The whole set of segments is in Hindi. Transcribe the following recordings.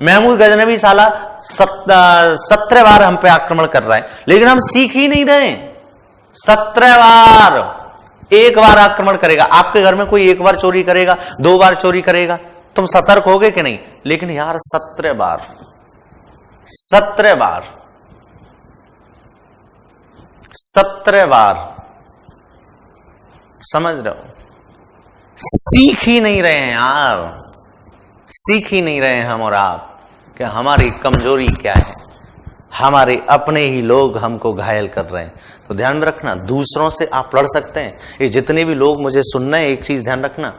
महमूद गजनवी साला 17 बार हम पे आक्रमण कर रहा है, लेकिन हम सीख ही नहीं रहे। 17 बार, एक बार आक्रमण करेगा, आपके घर में कोई एक बार चोरी करेगा, 2 बार चोरी करेगा, तुम सतर्क होगे कि नहीं? लेकिन यार 17 बार, 17 बार, 17 बार, समझ रहे हो? सीख ही नहीं रहे हैं यार, सीख ही नहीं रहे हैं हम और आप कि हमारी कमजोरी क्या है। हमारे अपने ही लोग हमको घायल कर रहे हैं। तो ध्यान रखना, दूसरों से आप लड़ सकते हैं। ये जितने भी लोग मुझे सुन रहे हैं, एक चीज ध्यान रखना,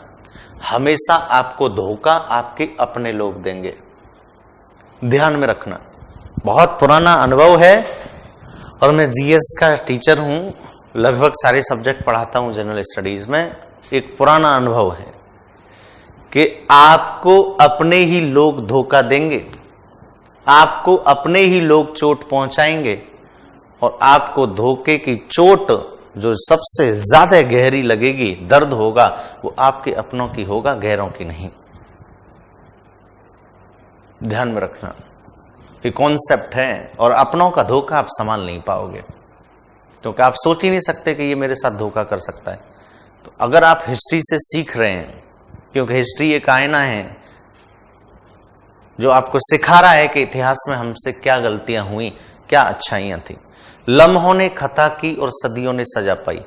हमेशा आपको धोखा आपके अपने लोग देंगे, ध्यान में रखना। बहुत पुराना अनुभव है और मैं जीएस का टीचर हूं, लगभग सारे सब्जेक्ट पढ़ाता हूं जनरल स्टडीज में। एक पुराना अनुभव है कि आपको अपने ही लोग धोखा देंगे, आपको अपने ही लोग चोट पहुंचाएंगे, और आपको धोखे की चोट जो सबसे ज्यादा गहरी लगेगी, दर्द होगा, वो आपके अपनों की होगा, गैरों की नहीं। ध्यान में रखना, ये कॉन्सेप्ट है। और अपनों का धोखा आप संभाल नहीं पाओगे, क्योंकि आप सोच ही नहीं सकते कि ये मेरे साथ धोखा कर सकता है। तो अगर आप हिस्ट्री से सीख रहे हैं, क्योंकि हिस्ट्री एक आईना है जो आपको सिखा रहा है कि इतिहास में हमसे क्या गलतियां हुई, क्या अच्छाइयां थी। लम्हों ने खता की और सदियों ने सजा पाई।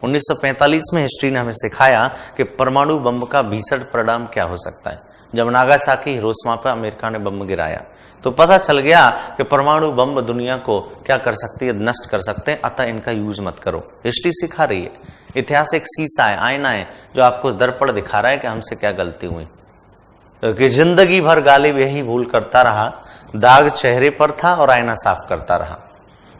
1945 में हिस्ट्री ने हमें सिखाया कि परमाणु बम का भीषण परिणाम क्या हो सकता है। जब नागासाकी हिरोशिमा पर अमेरिका ने बम गिराया तो पता चल गया कि परमाणु बम दुनिया को क्या कर सकती है, नष्ट कर सकते हैं, अतः इनका यूज मत करो। हिस्ट्री सिखा रही है। इतिहास एक शीशा है, आईना है, जो आपको दर्पण दिखा रहा है कि हमसे क्या गलती हुई। कि जिंदगी भर गालिब यही भूल करता रहा, दाग चेहरे पर था और आईना साफ करता रहा।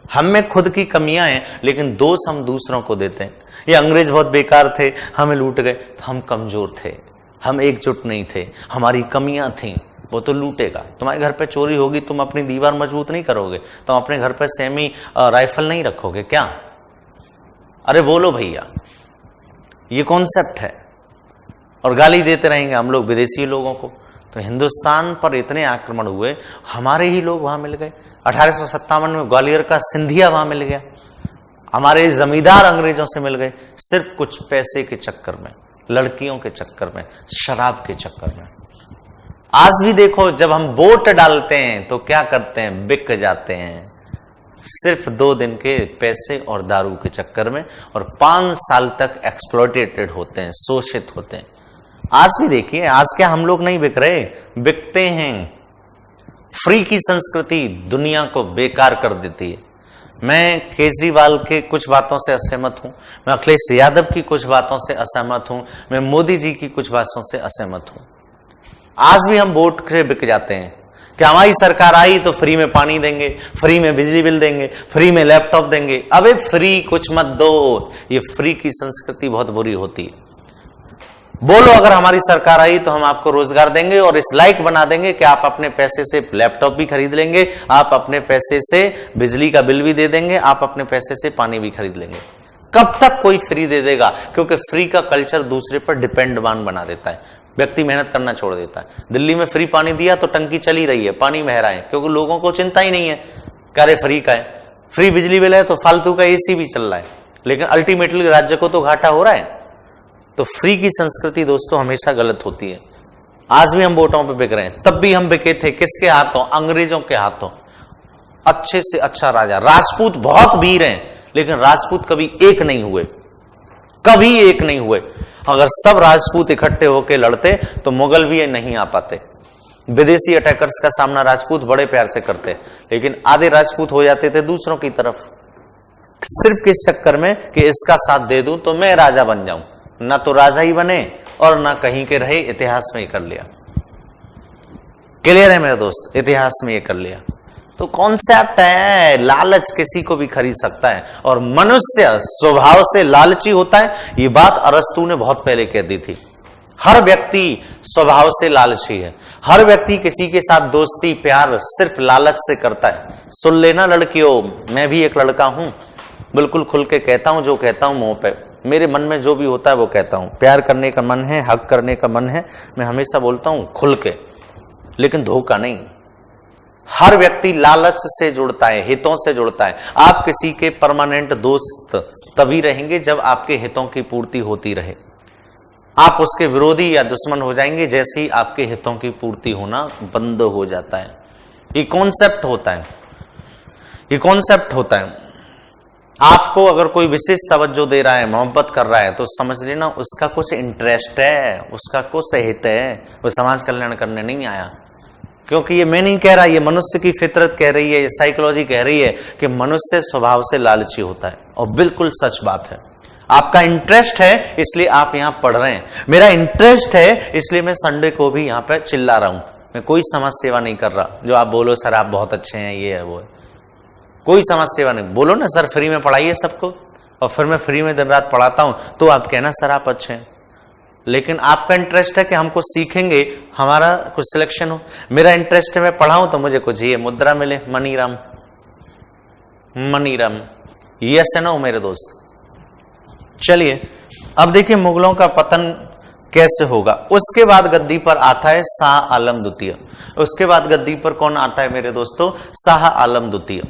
हम में खुद की कमियां हैं, लेकिन दोष हम दूसरों को देते हैं। ये अंग्रेज बहुत बेकार थे, हमें लूट गए, तो हम कमजोर थे, हम एकजुट नहीं थे, हमारी कमियां थी, वो तो लूटेगा। तुम्हारे घर पे चोरी होगी, तुम अपनी दीवार मजबूत नहीं करोगे, तुम अपने घर पे सेमी राइफल नहीं रखोगे क्या? अरे बोलो भैया, ये कॉन्सेप्ट है। और गाली देते रहेंगे हम लोग विदेशी लोगों को। तो हिंदुस्तान पर इतने आक्रमण हुए, हमारे ही लोग वहां मिल गए। 1857 में ग्वालियर का सिंधिया वहां मिल गया, हमारे जमींदार अंग्रेजों से मिल गए, सिर्फ कुछ पैसे के चक्कर में, लड़कियों के चक्कर में, शराब के चक्कर में। आज भी देखो, जब हम वोट डालते हैं तो क्या करते हैं, बिक जाते हैं, सिर्फ 2 दिन के पैसे और दारू के चक्कर में, और 5 साल तक एक्सप्लॉइटेटेड होते हैं, शोषित होते हैं। आज भी देखिए, आज क्या हम लोग नहीं बिक रहे, बिकते हैं। फ्री की संस्कृति दुनिया को बेकार कर देती है। मैं केजरीवाल के कुछ बातों से असहमत हूं, मैं अखिलेश यादव की कुछ बातों से असहमत हूं, मैं मोदी जी की कुछ बातों से असहमत हूं। आज भी हम वोट से बिक जाते हैं कि हमारी सरकार आई तो फ्री में पानी देंगे, फ्री में बिजली बिल देंगे, फ्री में लैपटॉप देंगे। अबे फ्री कुछ मत दो, ये फ्री की संस्कृति बहुत बुरी होती है। बोलो, अगर हमारी सरकार आई तो हम आपको रोजगार देंगे और इस लायक बना देंगे कि आप अपने पैसे से लैपटॉप भी खरीद लेंगे, आप अपने पैसे से बिजली का बिल भी दे देंगे, आप अपने पैसे से पानी भी खरीद लेंगे। कब तक कोई फ्री दे देगा? क्योंकि फ्री का कल्चर दूसरे पर डिपेंडवान बना देता है, व्यक्ति मेहनत करना छोड़ देता है। दिल्ली में फ्री पानी दिया तो टंकी चली रही है, पानी बह रहा है, क्योंकि लोगों को चिंता ही नहीं है, अरे फ्री का है। फ्री बिजली बिल है तो फालतू का एसी भी चल रहा है, लेकिन अल्टीमेटली राज्य को तो घाटा हो रहा है। तो फ्री की संस्कृति दोस्तों हमेशा गलत होती है। आज भी हम वोटों पे बिक रहे हैं, तब भी हम बिके थे किसके हाथों? अंग्रेजों के हाथों। अच्छे से अच्छा राजा, राजपूत बहुत वीर हैं, लेकिन राजपूत कभी एक नहीं हुए, कभी एक नहीं हुए। अगर सब राजपूत इकट्ठे होकर लड़ते तो मुगल भी नहीं आ पाते। विदेशी अटैकर्स का सामना राजपूत बड़े प्यार से करते, लेकिन आधे राजपूत हो जाते थे दूसरों की तरफ, सिर्फ किस चक्कर में कि इसका साथ दे दूं तो मैं राजा बन जाऊं। ना तो राजा ही बने और ना कहीं के रहे, इतिहास में ही कर लिया। क्लियर है मेरे दोस्त? इतिहास में ये कर लिया। तो कॉन्सेप्ट है, लालच किसी को भी खरीद सकता है और मनुष्य स्वभाव से लालची होता है। ये बात अरस्तु ने बहुत पहले कह दी थी। हर व्यक्ति स्वभाव से लालची है, हर व्यक्ति किसी के साथ दोस्ती प्यार सिर्फ लालच से करता है। सुन लेना लड़कियों, मैं भी एक लड़का हूं, बिल्कुल खुल के कहता हूं, जो कहता हूं मुंह पे, मेरे मन में जो भी होता है वो कहता हूं। प्यार करने का मन है, हक करने का मन है, मैं हमेशा बोलता हूं खुल के, लेकिन धोखा नहीं। हर व्यक्ति लालच से जुड़ता है, हितों से जुड़ता है। आप किसी के परमानेंट दोस्त तभी रहेंगे जब आपके हितों की पूर्ति होती रहे। आप उसके विरोधी या दुश्मन हो जाएंगे जैसे ही आपके हितों की पूर्ति होना बंद हो जाता है। ये कॉन्सेप्ट होता है, ये कॉन्सेप्ट होता है। आपको अगर कोई विशेष तवज्जो दे रहा है, मोहब्बत कर रहा है, तो समझ लेना उसका कुछ इंटरेस्ट है, उसका कुछ हित है, वो समाज कल्याण करने नहीं आया। क्योंकि ये मैं नहीं कह रहा, ये मनुष्य की फितरत कह रही है, ये साइकोलॉजी कह रही है कि मनुष्य स्वभाव से लालची होता है, और बिल्कुल सच बात है। आपका इंटरेस्ट है इसलिए आप यहां पढ़ रहे हैं, मेरा इंटरेस्ट है इसलिए मैं संडे को भी यहां पे चिल्ला रहा हूं। मैं कोई समाज सेवा नहीं कर रहा जो आप बोलो सर आप बहुत अच्छे हैं, ये है वो है, कोई समाज सेवा नहीं। बोलो ना सर फ्री में पढ़ाइए सबको, और फिर मैं फ्री में दिन रात पढ़ाता हूं तो आप कहना सर आप अच्छे हैं। लेकिन आपका इंटरेस्ट है कि हमको सीखेंगे, हमारा कुछ सिलेक्शन हो। मेरा इंटरेस्ट है मैं पढ़ाऊं तो मुझे कुछ ये मुद्रा मिले, मनीराम मनीराम। यस है ना मेरे दोस्त। चलिए अब देखिए मुगलों का पतन कैसे होगा। उसके बाद गद्दी पर आता है शाह आलम द्वितीय। उसके बाद गद्दी पर कौन आता है मेरे दोस्तों? शाह आलम द्वितीय,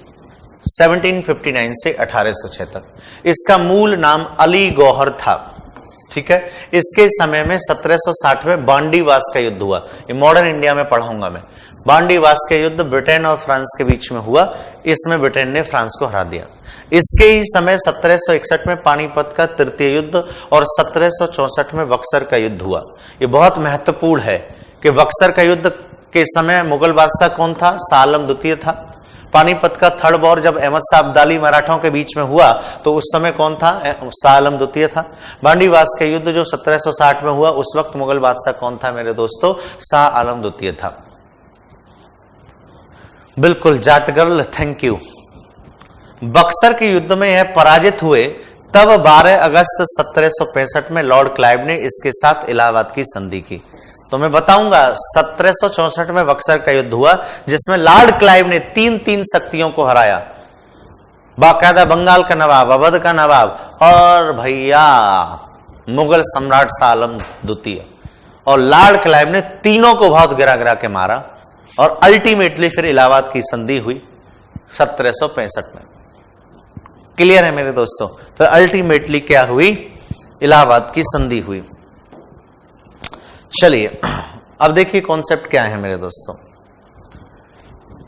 1759 से 1806 तक। इसका मूल नाम अली गौहर था, ठीक है। इसके समय में 1760 में बांडीवास का युद्ध हुआ। ये मॉडर्न इंडिया में पढ़ाऊंगा मैं। बांडीवास का युद्ध ब्रिटेन और फ्रांस के बीच में हुआ। इसमें ब्रिटेन ने फ्रांस को हरा दिया। इसके ही समय 1761 में पानीपत का तृतीय युद्ध और 1764 में बक्सर का युद्ध हुआ। ये बहुत महत्वपूर्ण है कि बक्सर का युद्ध के समय मुगल बादशाह कौन था? शाह आलम द्वितीय था। पानीपत का थर्ड वॉर जब अहमद शाह अब्दाली मराठों के बीच में हुआ तो उस समय कौन था? शाह आलम द्वितीय था। बांडीवास का युद्ध जो 1760 में हुआ उस वक्त मुगल बादशाह कौन था मेरे दोस्तों? शाह आलम द्वितीय था। बिल्कुल Jat girl, thank you. Buxar के युद्ध में यह पराजित हुए तब 12 अगस्त 1765 में लॉर्ड क्लाइव ने इसके साथ इलाहाबाद की संधि की। तो मैं बताऊंगा 1764 में बक्सर का युद्ध हुआ जिसमें लॉर्ड क्लाइव ने 3 शक्तियों को हराया, बाकायदा बंगाल का नवाब, अवध का नवाब और भैया मुगल सम्राट शाह आलम द्वितीय। और लॉर्ड क्लाइव ने तीनों को बहुत गिरा गिरा के मारा और अल्टीमेटली फिर इलाहाबाद की संधि हुई 1765 में। क्लियर है मेरे दोस्तों? फिर अल्टीमेटली क्या हुई? इलाहाबाद की संधि हुई। चलिए अब देखिए कॉन्सेप्ट क्या है मेरे दोस्तों।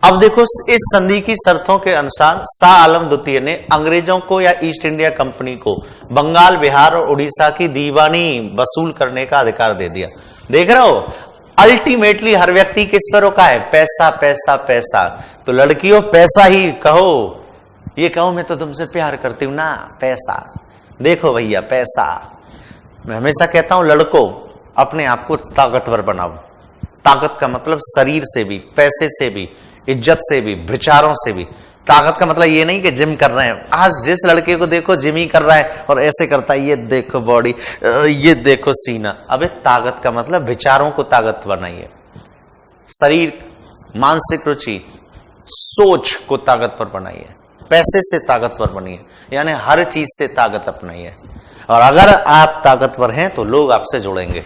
अब देखो इस संधि की शर्तों के अनुसार शाह आलम द्वितीय ने अंग्रेजों को या ईस्ट इंडिया कंपनी को बंगाल, बिहार और उड़ीसा की दीवानी वसूल करने का अधिकार दे दिया। देख रहे हो, अल्टीमेटली हर व्यक्ति किस पर रोका है? पैसा पैसा पैसा। तो लड़कियों पैसा ही कहो, ये कहो मैं तो तुमसे प्यार करती हूं ना, पैसा। देखो भैया पैसा। मैं हमेशा कहता हूं लड़कों अपने आप को ताकतवर बनाओ। ताकत का मतलब शरीर से भी, पैसे से भी, इज्जत से भी, विचारों से भी। ताकत का मतलब ये नहीं कि जिम कर रहे हैं। आज जिस लड़के को देखो जिम ही कर रहा है और ऐसे करता है, ये देखो बॉडी, ये देखो सीना। अबे ताकत का मतलब विचारों को ताकतवर बनाइए, शरीर, मानसिक रुचि, सोच को ताकतवर बनाइए, पैसे से ताकतवर बनिए, यानी हर चीज से ताकत अपनाइए। और अगर आप ताकतवर हैं तो लोग आपसे जुड़ेंगे।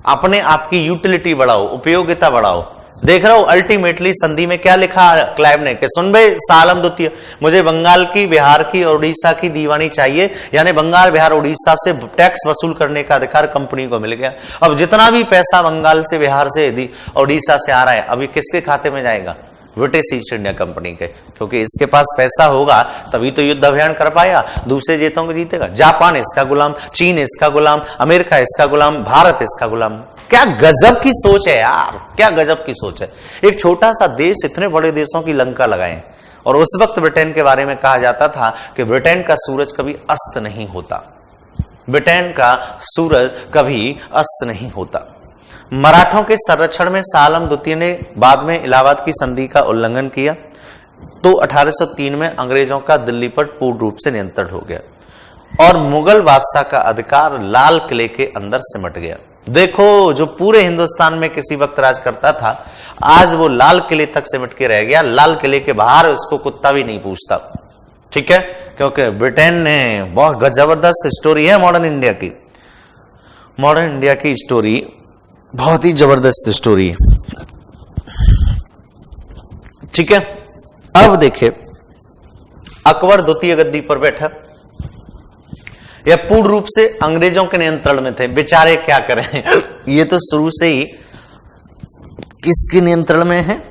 अपने आप की यूटिलिटी बढ़ाओ, उपयोगिता बढ़ाओ। देख रहा हूं अल्टीमेटली संधि में क्या लिखा क्लाइव ने कि सुन बे शाह आलम द्वितीय, मुझे बंगाल की, बिहार की और उड़ीसा की दीवानी चाहिए, यानी बंगाल, बिहार, उड़ीसा से टैक्स वसूल करने का अधिकार कंपनी को मिल गया। अब जितना भी पैसा बंगाल से, बिहार से, उड़ीसा से आ रहा है अभी किसके खाते में जाएगा? ब्रिटिश ईस्ट इंडिया कंपनी के, क्योंकि इसके पास पैसा होगा तभी तो युद्ध अभियान कर पाएगा, दूसरे जीतों को जीतेगा। जापान इसका गुलाम, चीन इसका गुलाम, अमेरिका इसका गुलाम, भारत इसका गुलाम। क्या गजब की सोच है यार, क्या गजब की सोच है। एक छोटा सा देश इतने बड़े देशों की लंका लगाए। और उस वक्त ब्रिटेन के बारे में कहा जाता था कि ब्रिटेन का सूरज कभी अस्त नहीं होता, ब्रिटेन का सूरज कभी अस्त नहीं होता। मराठों के संरक्षण में शाह आलम द्वितीय ने बाद में इलाहाबाद की संधि का उल्लंघन किया तो 1803 में अंग्रेजों का दिल्ली पर पूर्ण रूप से नियंत्रण हो गया और मुगल बादशाह का अधिकार लाल किले के अंदर सिमट गया। देखो जो पूरे हिंदुस्तान में किसी वक्त राज करता था, आज वो लाल किले तक सिमट के रह गया। लाल किले के बाहर उसको कुत्ता भी नहीं पूछता, ठीक है, क्योंकि ब्रिटेन ने बहुत जबरदस्त स्टोरी है मॉडर्न इंडिया की। मॉडर्न इंडिया की स्टोरी बहुत ही जबरदस्त स्टोरी है। ठीक है, अब देखिए अकबर द्वितीय गद्दी पर बैठा, यह पूर्ण रूप से अंग्रेजों के नियंत्रण में थे। बेचारे क्या करें, ये तो शुरू से ही किसके नियंत्रण में है,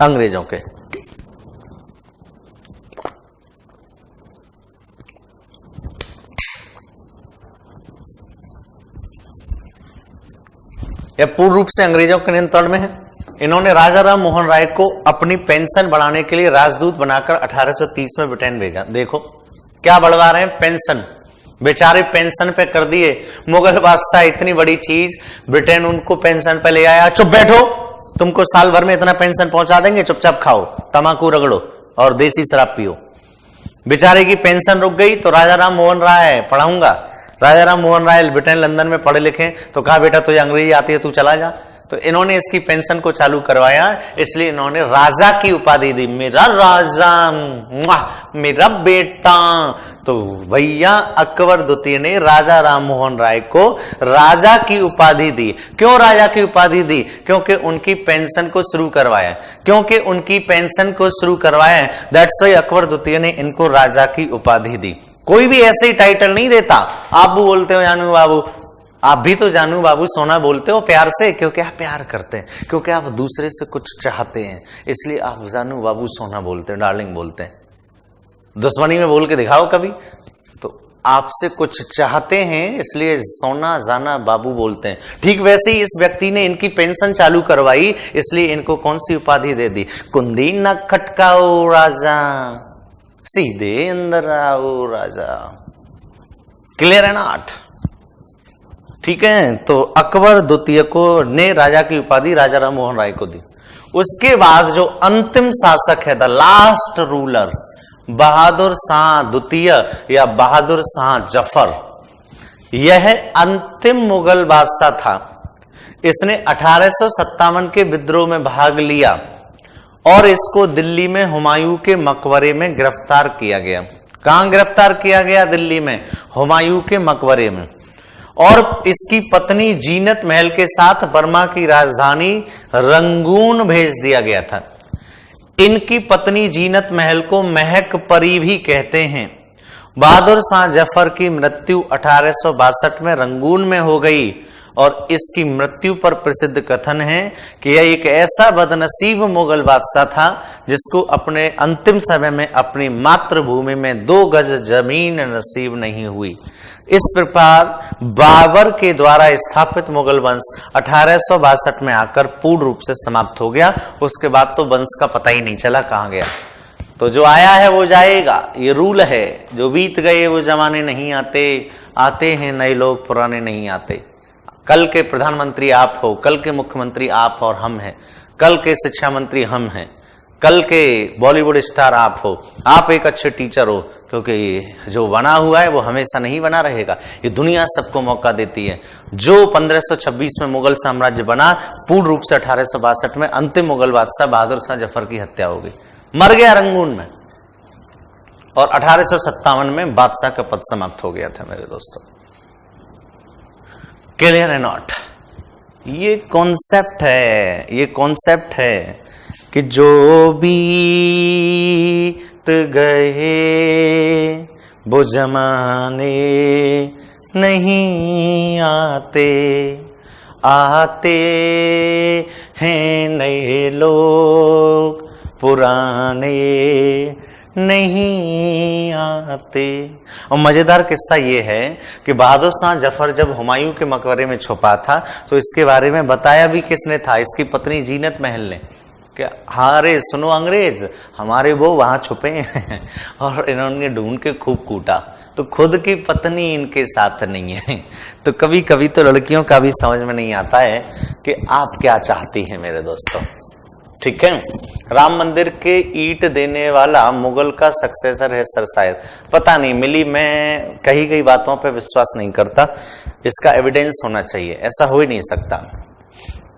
अंग्रेजों के। यह पूर्ण रूप से अंग्रेजों के नियंत्रण में है। इन्होंने राजा राम मोहन राय को अपनी पेंशन बढ़ाने के लिए राजदूत बनाकर 1830 में ब्रिटेन भेजा। देखो क्या बढ़वा रहे हैं, पेंशन। बेचारे पेंशन पे कर दिए। मुगल बादशाह इतनी बड़ी चीज, ब्रिटेन उनको पेंशन पे ले आया। चुप बैठो, तुमको साल भर में इतना पेंशन पहुंचा देंगे, चुपचाप खाओ, तमाकू रगड़ो और देसी शराब पियो। बेचारे की पेंशन रुक गई तो राजा राम मोहन राय पढ़ाऊंगा। राजा राम मोहन राय ब्रिटेन लंदन में पढ़े लिखे, तो कहा बेटा तुझे अंग्रेजी आती है, तू चला जा। तो इन्होंने इसकी पेंशन को चालू करवाया, इसलिए इन्होंने राजा की उपाधि दी, मेरा राजा, मेरा बेटा। तो भैया अकबर द्वितीय ने राजा राम मोहन राय को राजा की उपाधि दी। क्यों राजा की उपाधि दी? क्योंकि उनकी पेंशन को शुरू करवाया, क्योंकि उनकी पेंशन को शुरू करवाया। दैट्स व्हाई अकबर द्वितीय ने इनको राजा की उपाधि दी। कोई भी ऐसे ही टाइटल नहीं देता। आप भी बोलते हो जानू बाबू, आप भी तो जानू बाबू सोना बोलते हो प्यार से, क्योंकि आप प्यार करते हैं, क्योंकि आप दूसरे से कुछ चाहते हैं, इसलिए आप जानू बाबू सोना बोलते हैं, डार्लिंग बोलते हैं। दुश्मनी में बोल के दिखाओ कभी, तो आपसे कुछ चाहते हैं इसलिए सोना जाना बाबू बोलते हैं। ठीक वैसे ही इस व्यक्ति ने इनकी पेंशन चालू करवाई, इसलिए इनको कौन सी उपाधि दे दी, कुंदी न खटकाओ राजा, सीधे अंदर आओ राजा। क्लियर है ना? 8 ठीक है। तो अकबर द्वितीय को ने राजा की उपाधि राजा राम मोहन राय को दी। उसके बाद जो अंतिम शासक है, the last ruler, Bahadur Shah द्वितीय या बहादुर शाह जफर, यह अंतिम मुगल बादशाह था। इसने 1857 के विद्रोह में भाग लिया और इसको दिल्ली में हुमायूं के मकबरे में गिरफ्तार किया गया। कहां गिरफ्तार किया गया? दिल्ली में हुमायूं के मकबरे में। और इसकी पत्नी जीनत महल के साथ बर्मा की राजधानी रंगून भेज दिया गया था। इनकी पत्नी जीनत महल को महक परी भी कहते हैं। बहादुर शाह जफर की मृत्यु 1862 में रंगून में हो गई और इसकी मृत्यु पर प्रसिद्ध कथन है कि यह एक ऐसा बदनसीब मुगल बादशाह था जिसको अपने अंतिम समय में अपनी मातृभूमि में 2 गज जमीन नसीब नहीं हुई। इस प्रकार बाबर के द्वारा स्थापित मुगल वंश 1862 में आकर पूर्ण रूप से समाप्त हो गया। उसके बाद तो वंश का पता ही नहीं चला कहां गया। तो जो आया है वो जाएगा, ये रूल है। जो बीत गए वो जमाने नहीं आते, आते हैं नए लोग, पुराने नहीं आते। कल के प्रधानमंत्री आप हो, कल के मुख्यमंत्री आप और हम हैं, कल के शिक्षा मंत्री हम हैं, कल के बॉलीवुड स्टार आप हो, आप एक अच्छे टीचर हो, क्योंकि जो बना हुआ है वो हमेशा नहीं बना रहेगा। ये दुनिया सबको मौका देती है। जो 1526 में मुगल साम्राज्य बना, पूर्ण रूप से 1862 में अंतिम मुगल बादशाह बहादुर शाह जफर की हत्या हो गई, मर गया रंगून में, और 1857 में बादशाह का पद समाप्त हो गया था। मेरे दोस्तों, क्लियर है नॉट? ये कॉन्सेप्ट है, ये कॉन्सेप्ट है कि जो बीत गए वो जमाने नहीं आते, आते हैं नए लोग, पुराने नहीं आते। और मजेदार किस्सा ये है कि बहादुर शाह जफर जब हुमायूं के मकबरे में छुपा था तो इसके बारे में बताया भी किसने था? इसकी पत्नी जीनत महल ने। क्या हारे सुनो अंग्रेज, हमारे वो वहां छुपे हैं और इन्होंने ढूंढ के खूब कूटा, तो खुद की पत्नी इनके साथ नहीं है। तो कभी कभी तो लड़कियों का भी समझ में नहीं आता है कि आप क्या चाहती हैं मेरे दोस्तों। ठीक है। राम मंदिर के ईंट देने वाला मुगल का सक्सेसर है सर, शायद, पता नहीं, मिली। मैं कही गई बातों पे विश्वास नहीं करता, इसका एविडेंस होना चाहिए, ऐसा हो ही नहीं सकता।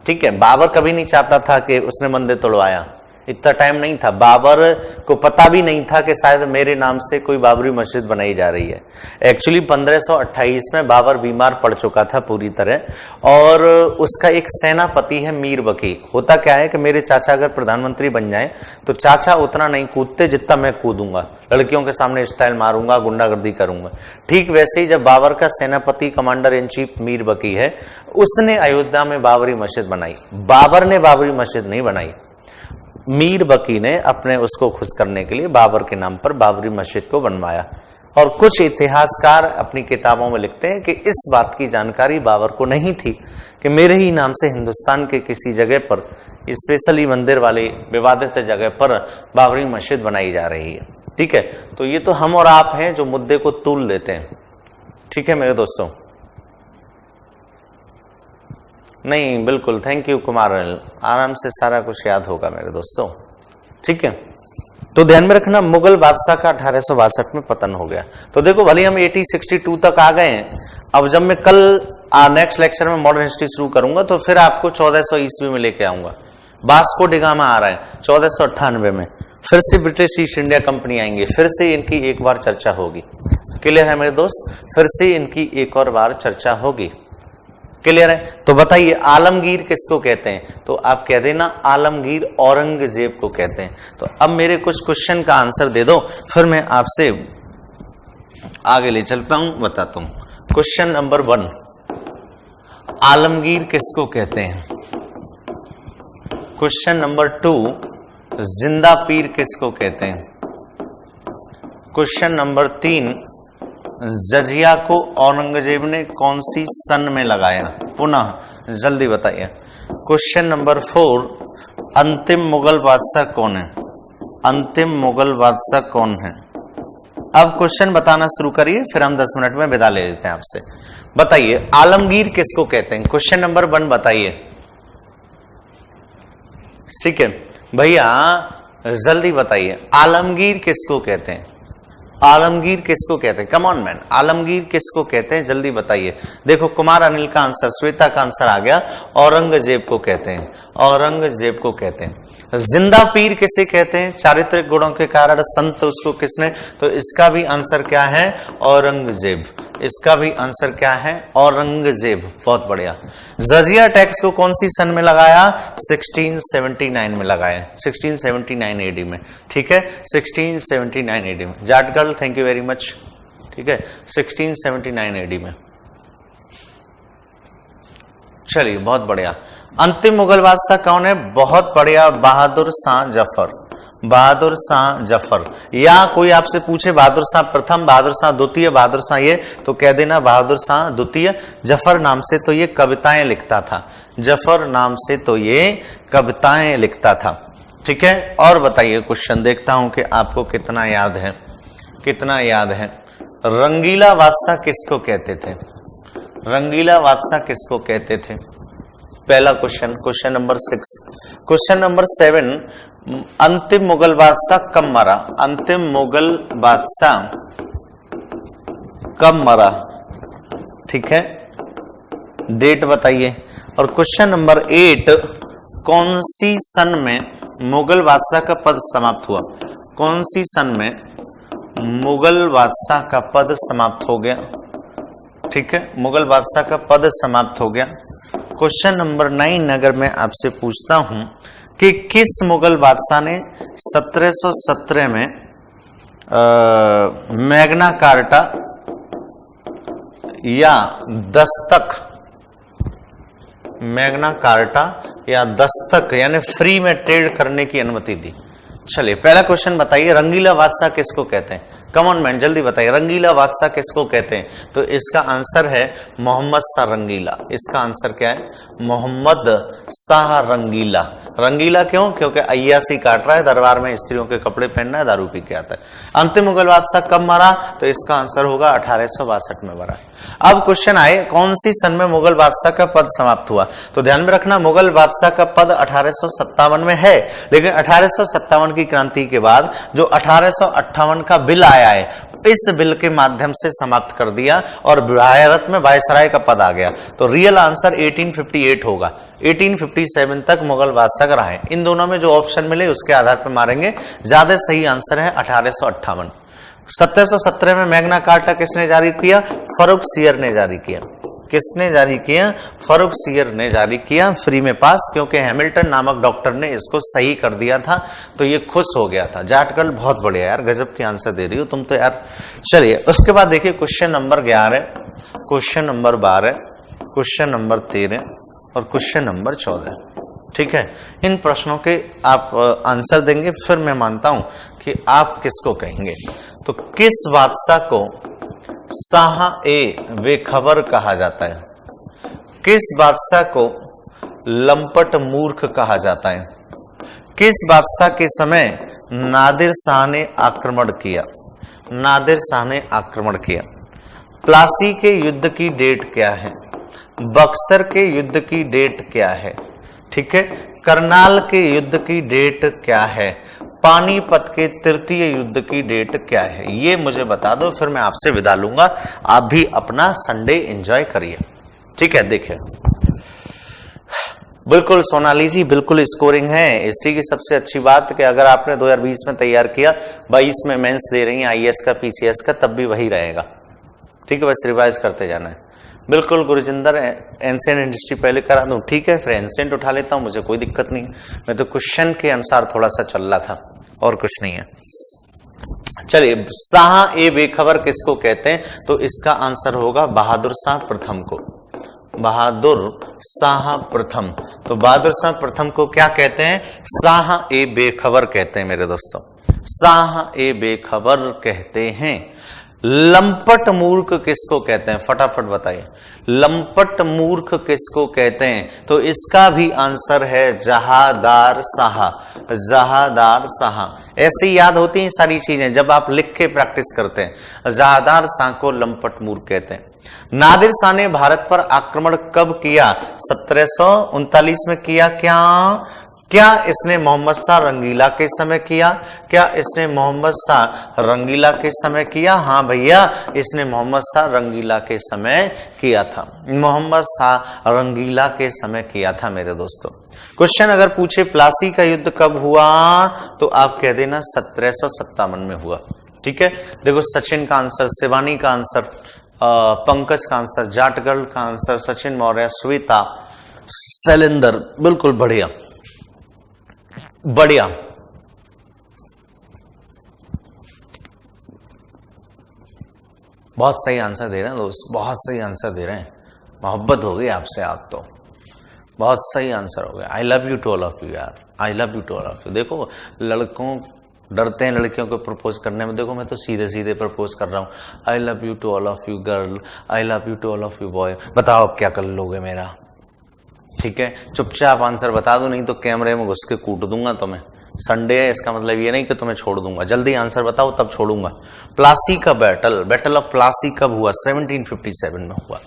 ठीक है। बाबर कभी नहीं चाहता था कि उसने मंदिर तोड़वाया, इतना टाइम नहीं था, बाबर को पता भी नहीं था कि शायद मेरे नाम से कोई बाबरी मस्जिद बनाई जा रही है। एक्चुअली 1528 में बाबर बीमार पड़ चुका था पूरी तरह, और उसका एक सेनापति है मीर बकी। होता क्या है कि मेरे चाचा अगर प्रधानमंत्री बन जाए तो चाचा उतना नहीं कूदते जितना मैं कूदूंगा, लड़कियों के सामने स्टाइल मारूंगा, गुंडागर्दी करूंगा। ठीक वैसे ही जब बाबर का सेनापति कमांडर इन चीफ मीर बकी है, उसने अयोध्या में बाबरी मस्जिद बनाई। बाबर ने बाबरी मस्जिद नहीं बनाई, मीर बकी ने अपने उसको खुश करने के लिए बाबर के नाम पर बाबरी मस्जिद को बनवाया। और कुछ इतिहासकार अपनी किताबों में लिखते हैं कि इस बात की जानकारी बाबर को नहीं थी कि मेरे ही नाम से हिंदुस्तान के किसी जगह पर, स्पेशली मंदिर वाली विवादित जगह पर बाबरी मस्जिद बनाई जा रही है। ठीक है, तो ये तो हम और आप हैं जो मुद्दे को तूल देते हैं। ठीक है मेरे दोस्तों, नहीं बिल्कुल, थैंक यू कुमार, आराम से सारा कुछ याद होगा मेरे दोस्तों। ठीक है, तो ध्यान में रखना, मुगल बादशाह का 1862 में पतन हो गया। तो देखो भले हम 1862 तक आ गए हैं, अब जब मैं कल नेक्स्ट लेक्चर में मॉडर्न हिस्ट्री शुरू करूंगा तो फिर आपको 1400 ईस्वी में लेके आऊंगा। वास्को डिगामा आ रहा है 1498 में, फिर से ब्रिटिश ईस्ट इंडिया कंपनी आएंगे, फिर से इनकी एक बार चर्चा होगी। क्लियर है मेरे दोस्त, फिर से इनकी एक और बार चर्चा होगी। क्लियर है, तो बताइए आलमगीर किसको कहते हैं? तो आप कह देना आलमगीर औरंगजेब को कहते हैं। तो अब मेरे कुछ क्वेश्चन का आंसर दे दो, फिर मैं आपसे आगे ले चलता हूं, बताता हूं। क्वेश्चन नंबर 1, आलमगीर किसको कहते हैं? क्वेश्चन नंबर 2, जिंदा पीर किसको कहते हैं? क्वेश्चन नंबर 3, जजिया को औरंगजेब ने कौन सी सन में लगाया? पुनः जल्दी बताइए। क्वेश्चन नंबर 4, अंतिम मुगल बादशाह कौन है? अंतिम मुगल बादशाह कौन है? अब क्वेश्चन बताना शुरू करिए, फिर हम 10 मिनट में विदा ले लेते हैं आपसे। बताइए आलमगीर किसको कहते हैं? क्वेश्चन नंबर 1 बताइए। ठीक है भैया, जल्दी बताइए आलमगीर किसको कहते हैं? आलमगीर किसको कहते हैं? कम ऑन मैन, आलमगीर किसको कहते हैं? जल्दी बताइए। देखो कुमार अनिल का आंसर, श्वेता का आंसर आ गया, औरंगजेब को कहते हैं। औरंगजेब को कहते हैं। जिंदा पीर किसे कहते हैं? चारित्रिक गुणों के कारण संत उसको किसने? तो इसका भी आंसर क्या है? औरंगजेब। इसका भी आंसर क्या है? औरंगजेब। बहुत बढ़िया। जजिया टैक्स को कौन सी सन में लगाया? 1679 में लगाया, 1679 एडी में। ठीक है, 1679 एडी में। Jat girl thank you very much. ठीक है, 1679 एडी में। चलिए बहुत बढ़िया। अंतिम मुगल बादशाह कौन है? बहुत बढ़िया, बहादुर शाह जफर। बहादुर शाह जफर। या कोई आपसे पूछे बहादुर शाह प्रथम, बहादुर शाह द्वितीय, बहादुर शाह ये, तो कह देना बहादुर शाह द्वितीय। जफर नाम से तो ये कविताएं लिखता था। जफर नाम से तो ये कविताएं लिखता था। ठीक है, और बताइए क्वेश्चन, देखता हूं कि आपको कितना याद है, कितना याद है। रंगीला बादशाह किसको कहते थे? रंगीला बादशाह किसको कहते थे? पहला question, question number 6। Question number 7, अंतिम मुगल बादशाह कब मरा? अंतिम मुगल बादशाह कब मरा? ठीक है, डेट बताइए। और क्वेश्चन नंबर 8, कौन सी सन में मुगल बादशाह का पद समाप्त हुआ? कौन सी सन में मुगल बादशाह का पद समाप्त हो गया? ठीक है, मुगल बादशाह का पद समाप्त हो गया। क्वेश्चन नंबर 9, अगर मैं आपसे पूछता हूं कि किस मुगल बादशाह ने 1717 में मैग्ना कार्टा या दस्तक, मैग्ना कार्टा या दस्तक यानी फ्री में ट्रेड करने की अनुमति दी? चलिए पहला क्वेश्चन बताइए, रंगीला बादशाह किसको कहते हैं? कम ऑन मैन, जल्दी बताइए, रंगीला बादशाह किसको कहते हैं? तो इसका आंसर है मोहम्मद शाह रंगीला। इसका आंसर क्या है? मोहम्मद शाह रंगीला। रंगीला क्यों? क्योंकि अय्यासी काट रहा है, दरबार में स्त्रियों के कपड़े पहन रहा है, दारू पी के आता है। अंतिम मुगल बादशाह कब मरा? तो इसका आंसर होगा 1862 में मरा। अब क्वेश्चन आए, कौन सी सन में मुगल बादशाह का पद समाप्त हुआ? तो ध्यान में रखना, मुगल बादशाह का पद 1857 में है, लेकिन 1857 की क्रांति के बाद जो 1858 का बिल आया है, इस बिल के माध्यम से समाप्त कर दिया और भारत में वायसराय का पद आ गया। तो रियल आंसर 1858 होगा। 1857 तक मुगल बादशाह रहे। इन दोनों में जो ऑप्शन मिले उसके आधार पर मारेंगे। ज्यादा सही आंसर है 1858। 1717 में मैग्ना कार्टा किसने जारी किया? फर्रुख सियर ने जारी किया। किसने जारी किया? फर्रुख सियर ने जारी किया, फ्री में पास, क्योंकि हैमिल्टन नामक डॉक्टर ने इसको सही कर दिया था तो ये खुश हो गया था। जाट गर्ल बहुत बढ़िया यार, गजब की आंसर दे रही हो तुम तो यार। चलिए उसके बाद देखिए question number 11, question number 12, question number 13 और क्वेश्चन नंबर 14। ठीक है, इन प्रश्नों के आप आंसर देंगे, फिर मैं मानता हूं कि आप किसको कहेंगे। तो किस बादशाह को शाह ए बेखबर कहा जाता है? किस बादशाह को लंपट मूर्ख कहा जाता है? किस बादशाह के समय नादिर शाह ने आक्रमण किया? नादिर शाह ने आक्रमण किया। प्लासी के युद्ध की डेट क्या है? बक्सर के युद्ध की डेट क्या है? ठीक है, करनाल के युद्ध की डेट क्या है? पानीपत के तृतीय युद्ध की डेट क्या है? ये मुझे बता दो, फिर मैं आपसे विदा लूंगा। आप भी अपना संडे एंजॉय करिए। ठीक है, देखिए बिल्कुल सोनाली जी, बिल्कुल स्कोरिंग है। हिस्ट्री की सबसे अच्छी बात कि अगर आपने 2020 में तैयार किया, 22 में मेंस दे रही हैं आईएएस का, पीसीएस का, तब भी वही रहेगा। ठीक है, बस रिवाइज करते जाना है। बिल्कुल गुरजिंदर, एंशिएंट हिस्ट्री पहले करा दूं? ठीक है, फिर एंशिएंट उठा लेता हूं, मुझे कोई दिक्कत नहीं। मैं तो क्वेश्चन के अनुसार थोड़ा सा चल रहा था और कुछ नहीं है। चलिए, शाह ए बेखबर किसको कहते हैं? तो इसका आंसर होगा बहादुर शाह प्रथम को। बहादुर शाह प्रथम। तो बहादुर शाह प्रथम को क्या कहते हैं? शाह ए बेखबर कहते हैं मेरे दोस्तों, शाह ए बेखबर कहते हैं। लंपट मूर्ख किसको कहते हैं? फटाफट बताइए, लंपट मूर्ख किसको कहते हैं? तो इसका भी आंसर है जहादार शाह। जहादार शाह। ऐसे ही याद होती हैं सारी चीजें जब आप लिख के प्रैक्टिस करते हैं। जहादार शाह को लंपट मूर्ख कहते हैं। नादिर शाह ने भारत पर आक्रमण कब किया? 1739 में किया। क्या इसने मोहम्मद शाह रंगीला के समय किया? क्या इसने मोहम्मद शाह रंगीला के समय किया? हाँ भैया, इसने मोहम्मद शाह रंगीला के समय किया था। मोहम्मद शाह रंगीला के समय किया था मेरे दोस्तों। क्वेश्चन अगर पूछे प्लासी का युद्ध कब हुआ, तो आप कह देना 1757 में हुआ। ठीक है, देखो सचिन का आंसर, शिवानी का आंसर, पंकज का आंसर, जाट गर्ल का आंसर, सचिन मौर्य, श्वेता, शैलेंद्र, बिल्कुल बढ़िया बढ़िया। बहुत सही आंसर दे रहे हैं दोस्त, बहुत सही आंसर दे रहे हैं। मोहब्बत हो गई आपसे, आप तो बहुत सही आंसर हो गया। I love you to all of you यार, I love you to all of you. देखो लड़कों डरते हैं लड़कियों को प्रपोज करने में, देखो मैं तो सीधे सीधे प्रपोज कर रहा हूँ। I love you to all of you girl, I love you to all of you boy. बताओ अब क्या कर लोगे मेरा? ठीक है, चुपचाप आंसर बता दो, नहीं तो कैमरे में घुस के कूट दूंगा तुम्हें। संडे है, इसका मतलब ये नहीं कि तुम्हें छोड़ दूंगा। जल्दी आंसर बताओ तब छोड़ूंगा। प्लासी का बैटल ऑफ प्लासी कब हुआ? 1757 में हुआ।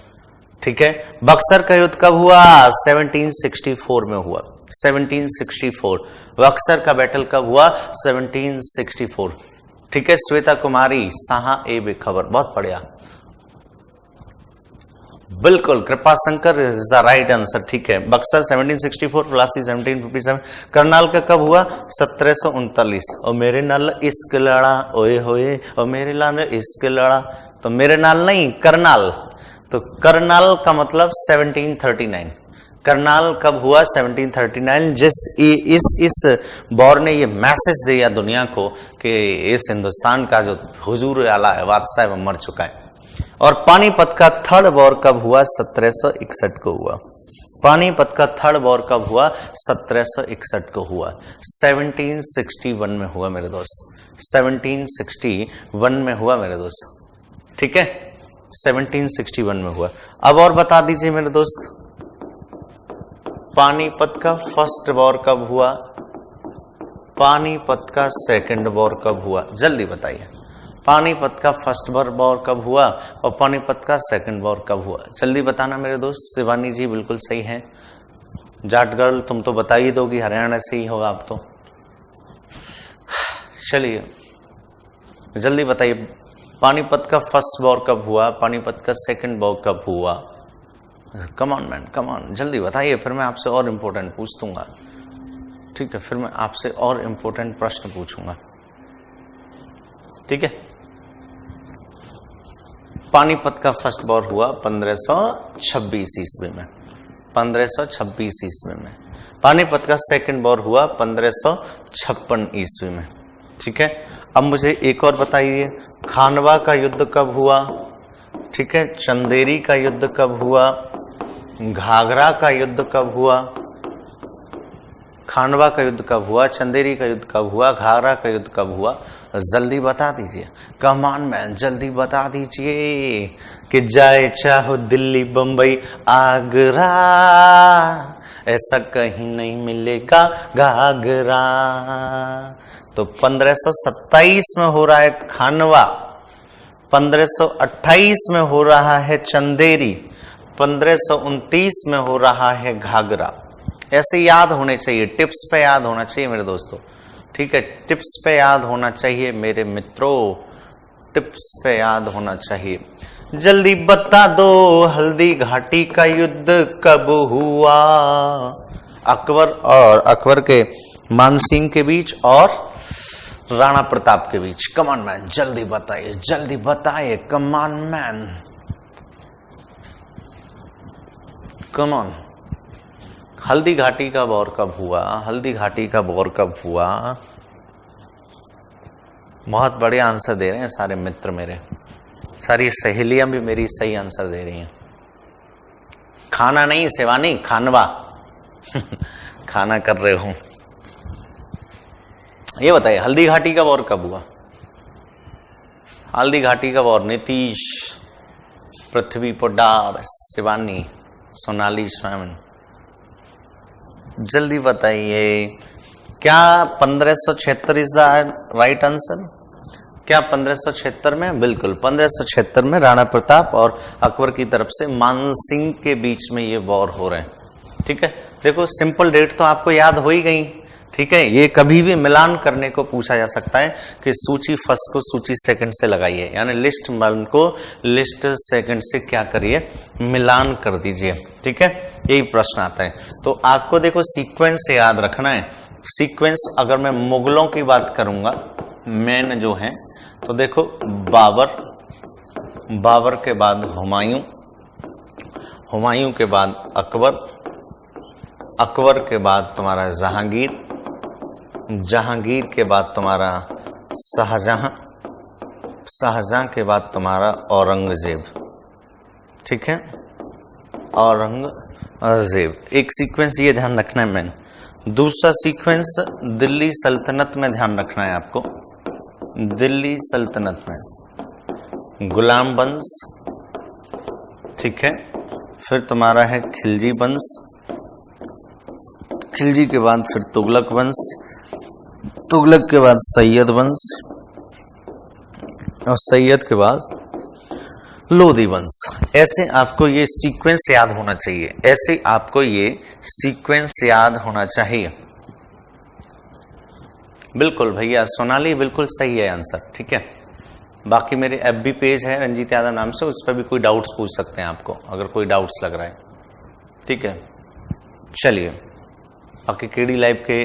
ठीक है, बक्सर का युद्ध कब हुआ? 1764 में हुआ। 1764। बक्सर का बैटल कब हुआ? 1764। ठीक है, श्वेता कुमारी, शाह ए बेखबर, बहुत बढ़िया, बिल्कुल। कृपा Shankar is the right answer. ठीक है, बक्सर 1764, प्लासी 1757। करनाल का कब हुआ? 1739। और मेरे नाल इश्क लड़ा ओए होए, और मेरे नाल इश्क लड़ा, तो मेरे नाल नहीं करनाल। तो करनाल का मतलब 1739। करनाल कब हुआ? 1739। इस वॉर ने ये मैसेज दिया दुनिया को कि इस हिंदुस्तान का जो हुजूर आला है बादशाह वो मर चुका है। और पानीपत का थर्ड वॉर कब हुआ? 1761 को हुआ। पानीपत का थर्ड वॉर कब हुआ? 1761 को हुआ। 1761 में हुआ मेरे दोस्त, 1761 में हुआ मेरे दोस्त। ठीक है, 1761 में हुआ। अब और बता दीजिए मेरे दोस्त, पानीपत का फर्स्ट वॉर कब हुआ? पानीपत का सेकंड वॉर कब हुआ? जल्दी बताइए। पानीपत का फर्स्ट वॉर कब हुआ और पानीपत का सेकंड वॉर कब हुआ? जल्दी बताना मेरे दोस्त। शिवानी जी बिल्कुल सही है। जाट गर्ल तुम तो बता ही दोगी, हरियाणा से ही होगा आप तो। चलिए जल्दी बताइए। पानीपत का फर्स्ट वॉर कब हुआ, पानीपत का सेकंड वॉर कब हुआ? Come on man, come on, जल्दी बताइए, फिर मैं आपसे और इंपॉर्टेंट पूछ दूंगा। ठीक है, फिर मैं आपसे और इंपॉर्टेंट प्रश्न पूछूंगा। ठीक है, पानीपत का फर्स्ट वॉर हुआ 1526 ईस्वी में, 1526 ईस्वी में। पानीपत का सेकंड वॉर हुआ 1556 ईस्वी में। ठीक है, अब मुझे एक और बताइए, खानवा का युद्ध कब हुआ? ठीक है, चंदेरी का युद्ध कब हुआ? घाघरा का युद्ध कब हुआ? खानवा का युद्ध कब हुआ? चंदेरी का युद्ध कब हुआ? घाघरा का युद्ध कब हुआ? जल्दी बता दीजिए, कम ऑन मैन, जल्दी बता दीजिए। कि जाए चाहो दिल्ली, बंबई, आगरा, ऐसा कहीं नहीं मिलेगा घाघरा। तो 1527 में हो रहा है खानवा, 1528 में हो रहा है चंदेरी, 1529 में हो रहा है घाघरा। ऐसे याद होने चाहिए, टिप्स पे याद होना चाहिए मेरे दोस्तों। ठीक है, टिप्स पे याद होना चाहिए मेरे मित्रों, टिप्स पे याद होना चाहिए। जल्दी बता दो, हल्दी घाटी का युद्ध कब हुआ? अकबर के मानसिंह के बीच और राणा प्रताप के बीच। कम ऑन मैन, जल्दी बताइए, जल्दी बताइए, come on man, come on. Haldi Ghati का वॉर कब हुआ? हल्दी घाटी का वॉर कब हुआ? बहुत बड़े आंसर दे रहे हैं सारे मित्र मेरे, सारी सहेलियां भी मेरी सही आंसर दे रही हैं। खाना नहीं शिवानी, खानवा खाना कर रहे हो। ये बताइए, हल्दी घाटी का वॉर कब हुआ? हल्दी घाटी का वॉर नीतीश, पृथ्वी पोड्डार, शिवानी, सोनाली स्वयं, जल्दी बताइए। क्या 1576 इज द राइट आंसर? क्या 1576 में? बिल्कुल, 1576 में राणा प्रताप और अकबर की तरफ से मानसिंह के बीच में ये वॉर हो रहे हैं। ठीक है, देखो सिंपल डेट तो आपको याद हो ही गई। ठीक है, ये कभी भी मिलान करने को पूछा जा सकता है कि सूची फर्स्ट को सूची सेकंड से लगाइए, यानी लिस्ट वन को लिस्ट सेकंड से क्या करिए, मिलान कर दीजिए। ठीक है, यही प्रश्न आता है। तो आपको देखो सीक्वेंस से याद रखना है। सीक्वेंस अगर मैं मुगलों की बात करूंगा मेन जो है, तो देखो बाबर, बाबर के बाद हुमायूं, हुमायूं के बाद अकबर, अकबर के बाद तुम्हारा जहांगीर, जहांगीर के बाद तुम्हारा शाहजहां, शाहजहां के बाद तुम्हारा औरंगजेब। ठीक है, औरंगजेब। एक सीक्वेंस ये ध्यान रखना है मैंने। दूसरा सीक्वेंस दिल्ली सल्तनत में ध्यान रखना है आपको। दिल्ली सल्तनत में गुलाम वंश, ठीक है, फिर तुम्हारा है खिलजी वंश, खिलजी के बाद फिर तुगलक वंश, तुगलक के बाद सैयद वंश और सैयद के बाद लोधी वंश। ऐसे आपको ये सीक्वेंस याद होना चाहिए, ऐसे आपको ये सीक्वेंस याद होना चाहिए। बिल्कुल भैया, सोनाली बिल्कुल सही है आंसर। ठीक है, बाकी मेरे FB पेज है रंजीत यादव नाम से, उस पर भी कोई डाउट्स पूछ सकते हैं आपको, अगर कोई डाउट्स लग रहा है। ठीक है, चलिए बाकी केडी लाइव के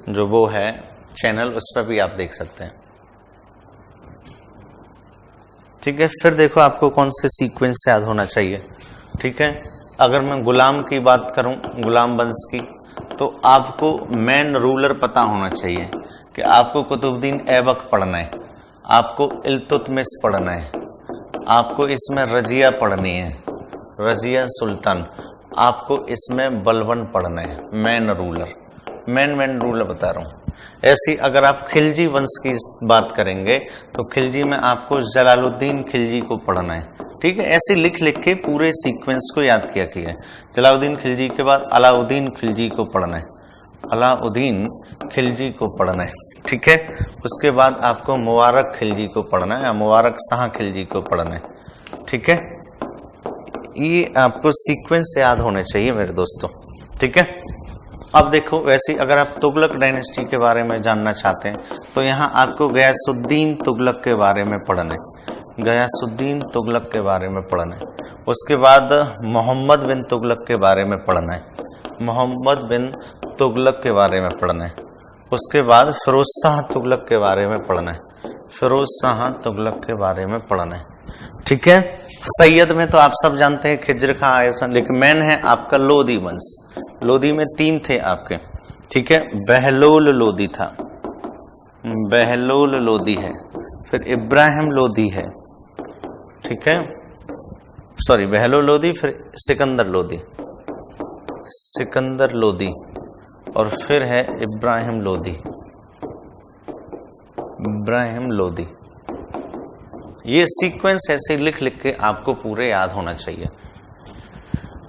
जो वो है चैनल, उस पर भी आप देख सकते हैं। ठीक है, फिर देखो आपको कौन से सीक्वेंस से याद होना चाहिए। ठीक है, अगर मैं गुलाम की बात करूं, गुलाम वंश की, तो आपको मेन रूलर पता होना चाहिए कि आपको कुतुबुद्दीन ऐबक पढ़ना है, आपको इल्तुतमिश पढ़ना है, आपको इसमें रजिया पढ़नी है, रजिया सुल्तान, आपको इसमें बलबन पढ़ना है। मेन रूलर, मेन रूलर बता रहा हूं। ऐसी अगर आप खिलजी वंश की बात करेंगे तो खिलजी में आपको जलालुद्दीन खिलजी को पढ़ना है। ठीक है, ऐसे लिख लिख के पूरे सीक्वेंस को याद किया है। जलालुद्दीन खिलजी के बाद अलाउद्दीन खिलजी को पढ़ना है, अलाउद्दीन खिलजी को पढ़ना है। ठीक है, उसके बाद आपको मुबारक खिलजी को पढ़ना है या मुबारक शाह खिलजी को पढ़ना है। ठीक है, ये आपको सीक्वेंस याद होने चाहिए मेरे दोस्तों। ठीक है, अब देखो, वैसे अगर आप तुगलक डायनेस्टी के बारे में जानना चाहते हैं तो यहाँ आपको गयासुद्दीन तुगलक के बारे में पढ़ना है, गयासुद्दीन तुगलक के बारे में पढ़ना है। उसके बाद मोहम्मद बिन तुगलक के बारे में पढ़ना है, मोहम्मद बिन तुगलक के बारे में पढ़ना है। उसके बाद फिरोज शाह तुगलक के बारे में पढ़ना है, फिरोज शाह तुगलक के बारे में पढ़ना है। ठीक है। सैयद में तो आप सब जानते हैं खिज्र खां आयसन, लेकिन मैन है आपका लोदी वंश। लोदी में 3 थे आपके। ठीक है। बहलोल लोदी था, बहलोल लोदी है, फिर इब्राहिम लोदी है। ठीक है, सॉरी बहलोल लोदी, फिर सिकंदर लोदी, सिकंदर लोदी, और फिर है इब्राहिम लोदी, इब्राहिम लोदी। ये सीक्वेंस ऐसे लिख लिख के आपको पूरे याद होना चाहिए।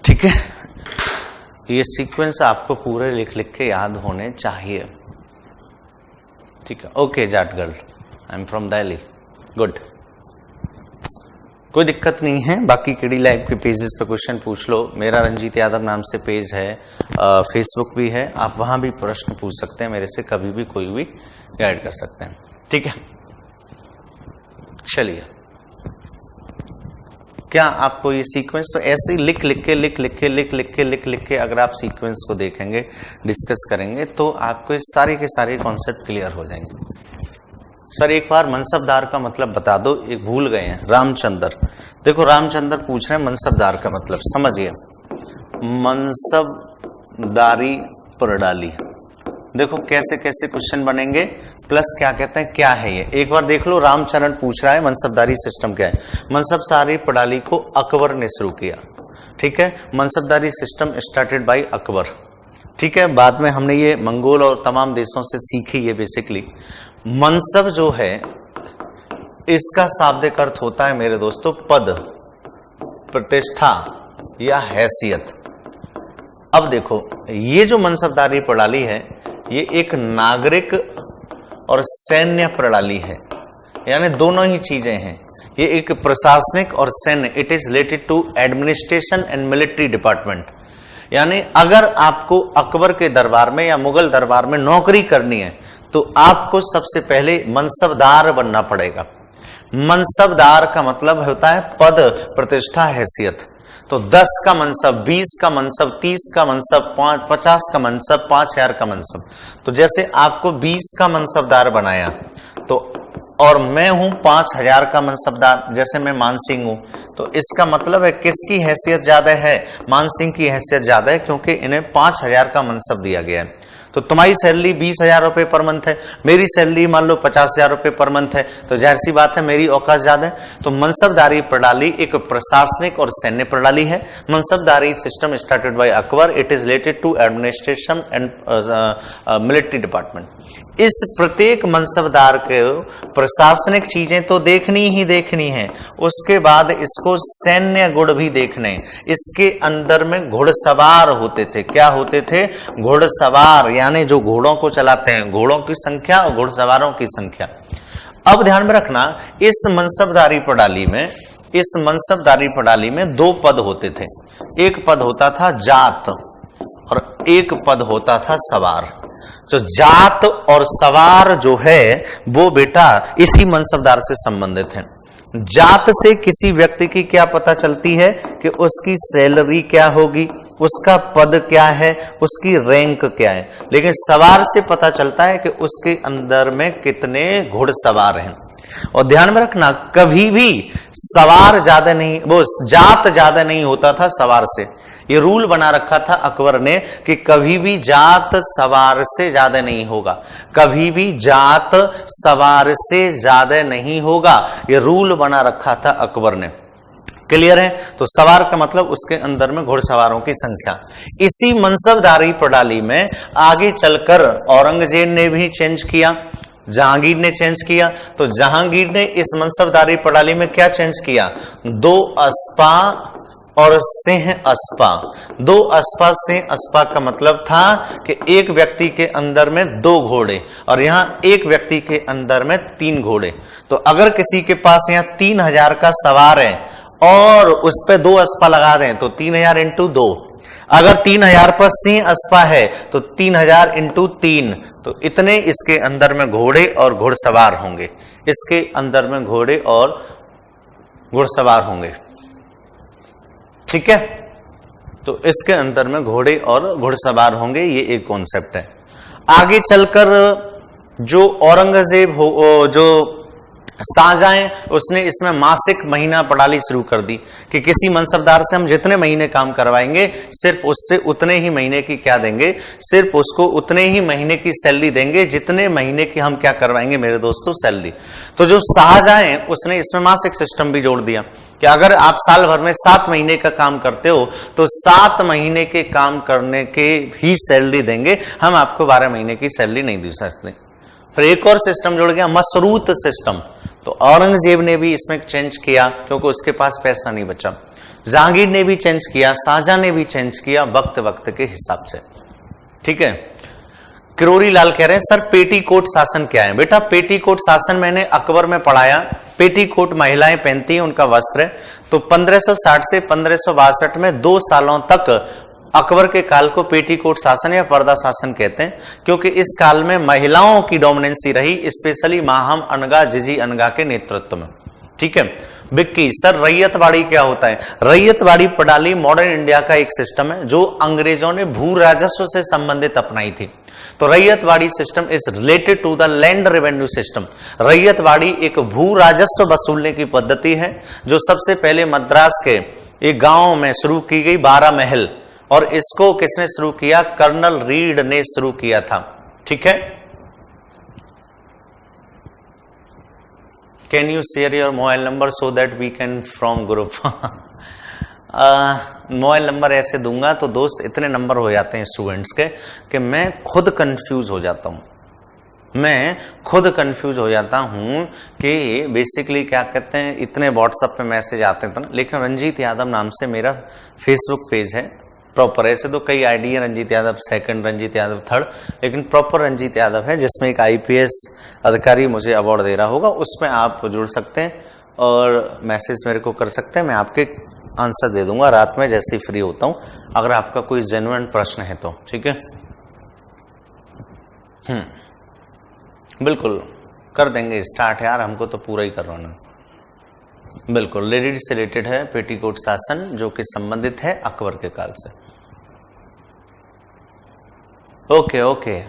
ठीक है, ये सीक्वेंस आपको पूरे लिख लिख के याद होने चाहिए। ठीक है। Okay Jat girl, I am from Delhi, good, कोई दिक्कत नहीं है। बाकी केडी लाइव के पेजेस पे क्वेश्चन पूछ लो। मेरा रंजीत यादव नाम से पेज है, फेसबुक भी है, आप वहां भी प्रश्न पूछ सकते हैं मेरे से, कभी भी कोई भी गाइड कर सकते हैं। ठीक है, चलिए, क्या आपको ये सीक्वेंस तो ऐसे ही लिख लिख के अगर आप सीक्वेंस को देखेंगे, डिस्कस करेंगे, तो आपको सारे के सारे कॉन्सेप्ट क्लियर हो जाएंगे। सर एक बार मनसबदार का मतलब बता दो, एक भूल गए हैं। रामचंद्र, देखो रामचंद्र पूछ रहे हैं मनसबदार का मतलब, समझिए। मनसबदारी प्रणाली, देखो कैसे कैसे क्वेश्चन बनेंगे, प्लस क्या कहते हैं, क्या है ये, एक बार देख लो। रामचरण पूछ रहा है मनसबदारी सिस्टम क्या है। मनसबदारी प्रणाली को अकबर ने शुरू किया। ठीक है, मनसबदारी सिस्टम स्टार्टेड बाय अकबर। ठीक है, बाद में हमने ये मंगोल और तमाम देशों से सीखी। ये बेसिकली मनसब जो है, इसका शाब्दिक अर्थ होता है मेरे दोस्तों पद, प्रतिष्ठा या हैसियत। अब देखो, ये जो मनसबदारी प्रणाली है, ये एक नागरिक और सैन्य प्रणाली है, यानी दोनों ही चीजें हैं। ये एक प्रशासनिक और सैन्य, it is related to administration and military department. यानी अगर आपको अकबर के दरबार में या मुगल दरबार में नौकरी करनी है तो आपको सबसे पहले मनसबदार बनना पड़ेगा। मनसबदार का मतलब होता है पद, प्रतिष्ठा, हैसियत। तो 10 का मनसब, 20 का मनसब, 30 का मनसब, 50 का मनसब, 5000 का मनसब। तो जैसे आपको 20 का मनसबदार बनाया, तो और मैं हूं 5000 का मनसबदार, जैसे मैं मान सिंह हूं, तो इसका मतलब है किसकी हैसियत ज्यादा है, मान सिंह की हैसियत ज्यादा है, क्योंकि इन्हें 5000 का मनसब दिया गया है। तो तुम्हारी सैलरी 20,000 रुपए पर मंथ है, मेरी सैलरी मान लो 50,000 रुपए पर मंथ है, तो जाहिर सी बात है मेरी औकात ज्यादा है। तो मनसबदारी प्रणाली एक प्रशासनिक और सैन्य प्रणाली है। मनसबदारी system started by Akbar, it is related to administration and military department. इस प्रत्येक मनसबदार के प्रशासनिक चीजें तो देखनी ही देखनी है, उसके बाद इसको सैन्य गुण भी देखने। इसके अंदर में घुड़सवार होते थे। क्या होते थे? घुड़सवार, यानी जो घोड़ों को चलाते हैं, घोड़ों की संख्या और घुड़सवारों की संख्या। अब ध्यान में रखना, इस मनसबदारी प्रणाली में 2 पद होते थे। एक पद होता था जात और एक पद होता था सवार। तो जात और सवार जो है वो बेटा इसी मनसबदार से संबंधित है। जात से किसी व्यक्ति की क्या पता चलती है कि उसकी सैलरी क्या होगी, उसका पद क्या है, उसकी रैंक क्या है। लेकिन सवार से पता चलता है कि उसके अंदर में कितने घुड़सवार हैं। और ध्यान में रखना, कभी भी सवार ज्यादा नहीं, वो जात ज्यादा नहीं होता था सवार से। ये रूल बना रखा था अकबर ने कि कभी भी जात सवार से ज्यादा नहीं होगा, कभी भी जात सवार से ज्यादा नहीं होगा। ये रूल बना रखा था अकबर ने। क्लियर है? तो सवार का मतलब उसके अंदर में घुड़सवारों की संख्या। इसी मनसबदारी प्रणाली में आगे चलकर औरंगजेब ने भी चेंज किया, जहांगीर ने चेंज किया। तो जहांगीर ने इस मनसबदारी प्रणाली में क्या चेंज किया? 2 अस्पा और सिंह अस्पा। 2 अस्पा सिंह अस्पा का मतलब था कि एक व्यक्ति के अंदर में 2 घोड़े और यहां एक व्यक्ति के अंदर में 3 घोड़े। तो अगर किसी के पास यहां 3000 का सवार है और उस पे 2 अस्पा लगा दें तो 3000 × 2। अगर 3000 पर सिंह अस्पा है तो 3000 इंटू 3, तो इतने इसके अंदर में घोड़े और घुड़सवार होंगे, इसके अंदर में घोड़े और घुड़सवार होंगे। ठीक है, तो इसके अंदर में घोड़े और घुड़सवार होंगे, ये एक कॉन्सेप्ट है। आगे चलकर जो औरंगजेब हो, जो शाहजहां है, उसने इसमें मासिक महीना प्रणाली शुरू कर दी कि किसी मनसबदार से हम जितने महीने काम करवाएंगे सिर्फ उससे उतने ही महीने की क्या देंगे, सिर्फ उसको उतने ही महीने की सैलरी देंगे जितने महीने की हम क्या करवाएंगे मेरे दोस्तों, सैलरी। तो जो शाहजहां है उसने इसमें मासिक सिस्टम भी जोड़ दिया कि अगर आप साल भर में 7 महीने का काम करते हो तो 7 महीने के काम करने के ही सैलरी देंगे, हम आपको 12 महीने की सैलरी नहीं दे सकते। फिर एक और सिस्टम जुड़ गया, मशरूत सिस्टम। तो औरंगजेब ने भी इसमें चेंज किया क्योंकि उसके पास पैसा नहीं बचा। जहांगीर ने भी चेंज किया, शाहजहां ने भी चेंज किया, वक्त वक्त के हिसाब से। ठीक है, किरोरी लाल कह रहे हैं सर पेटीकोट शासन क्या है? बेटा पेटीकोट शासन मैंने अकबर में पढ़ाया। पेटीकोट महिलाएं पहनती हैं, उनका वस्त्र है। तो 1560 से 1562 में 2 सालों तक अकबर के काल को पेटीकोट शासन या पर्दा शासन कहते हैं, क्योंकि इस काल में महिलाओं की डोमिनेंसी रही, स्पेशली माहम अनगा, जिजी अनगा के नेतृत्व में। ठीक है, बिक्की सर रैयतवाड़ी क्या होता है? रैयतवाड़ी प्रणाली मॉडर्न इंडिया का एक सिस्टम है जो अंग्रेजों ने भू राजस्व से संबंधित अपनाई थी। तो Ryotwari system is related to the land revenue system. Ryotwari एक भू राजस्व वसूलने की पद्धति है जो सबसे पहले मद्रास के एक गांव में शुरू की गई, 12 महल, और इसको किसने शुरू किया? कर्नल रीड ने शुरू किया था। ठीक है, can you share your mobile number so that we can form group? Mobile number ऐसे दूंगा तो दोस्त इतने नंबर हो जाते हैं स्टूडेंट्स के कि मैं खुद कंफ्यूज हो जाता हूं। मैं खुद कंफ्यूज हो जाता हूं कि बेसिकली क्या कहते हैं, इतने व्हाट्सएप पे मैसेज आते थे ना। लेकिन रंजीत यादव नाम से मेरा फेसबुक पेज है प्रॉपर। ऐसे तो कई आईडी है, रंजीत यादव सेकंड, रंजीत यादव थर्ड, लेकिन प्रॉपर रंजीत यादव है जिसमें एक आईपीएस अधिकारी मुझे अवार्ड दे रहा होगा। उसमें आप जुड़ सकते हैं और मैसेज मेरे को कर सकते हैं, मैं आपके आंसर दे दूंगा रात में जैसे ही फ्री होता हूं, अगर आपका कोई जेन्युइन प्रश्न है तो। ठीक है, बिल्कुल कर देंगे स्टार्ट यार, हमको तो पूरा ही करवाना। बिल्कुल लेडीज से रिलेटेड है पेटीकोट शासन, जो कि संबंधित है अकबर के काल से। ओके ओके,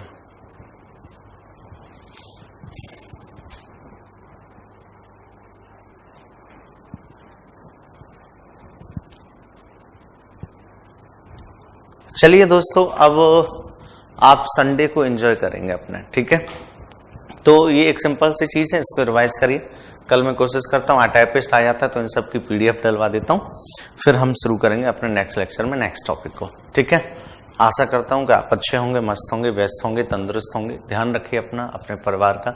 चलिए दोस्तों, अब आप संडे को एंजॉय करेंगे अपना। ठीक है, तो ये एक सिंपल सी चीज है, इसको रिवाइज करिए। कल मैं कोशिश करता हूँ टाइपिस्ट आ जाता है तो इन सब की पीडीएफ डलवा देता हूँ, फिर हम शुरू करेंगे अपने नेक्स्ट लेक्चर में नेक्स्ट टॉपिक को। ठीक है, आशा करता हूँ कि आप अच्छे होंगे, मस्त होंगे, व्यस्त होंगे, तंदुरुस्त होंगे। ध्यान रखिए अपना, अपने परिवार का।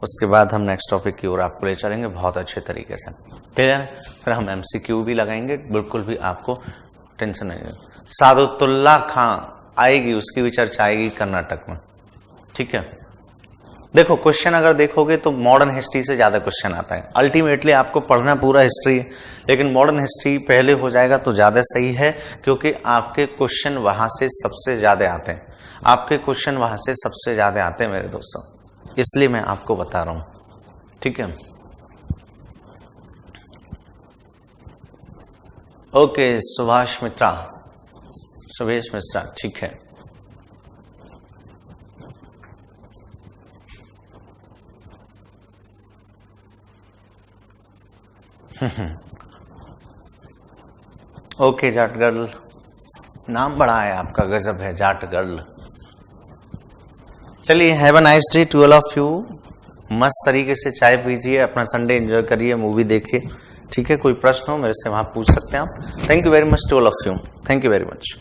उसके बाद हम नेक्स्ट टॉपिक की ओर आपको ले चलेंगे बहुत अच्छे तरीके से। ठीक है, फिर हम एमसीक्यू भी लगाएंगे, बिल्कुल भी आपको टेंशन नहीं। सादुतुल्ला खां आएगी, उसकी भी चर्चा आएगी कर्नाटक में। ठीक है, देखो क्वेश्चन अगर देखोगे तो मॉडर्न हिस्ट्री से ज्यादा क्वेश्चन आता है। अल्टीमेटली आपको पढ़ना पूरा हिस्ट्री है, लेकिन मॉडर्न हिस्ट्री पहले हो जाएगा तो ज्यादा सही है, क्योंकि आपके क्वेश्चन वहां से सबसे ज्यादा आते हैं। आपके क्वेश्चन वहां से सबसे ज्यादा आते हैं मेरे दोस्तों, इसलिए मैं आपको बता रहा हूं। ठीक है, ओके सुभाष मित्रा, सुभेश मिश्रा, ठीक है। ओके जाट गर्ल, नाम बड़ा है आपका, गजब है जाट गर्ल। चलिए, have a nice day to all of you. मस्त तरीके से चाय पीजिए, अपना संडे एंजॉय करिए, मूवी देखिए। ठीक है, कोई प्रश्न हो मेरे से वहां पूछ सकते हैं आप। Thank you very much to all of you, thank you very much.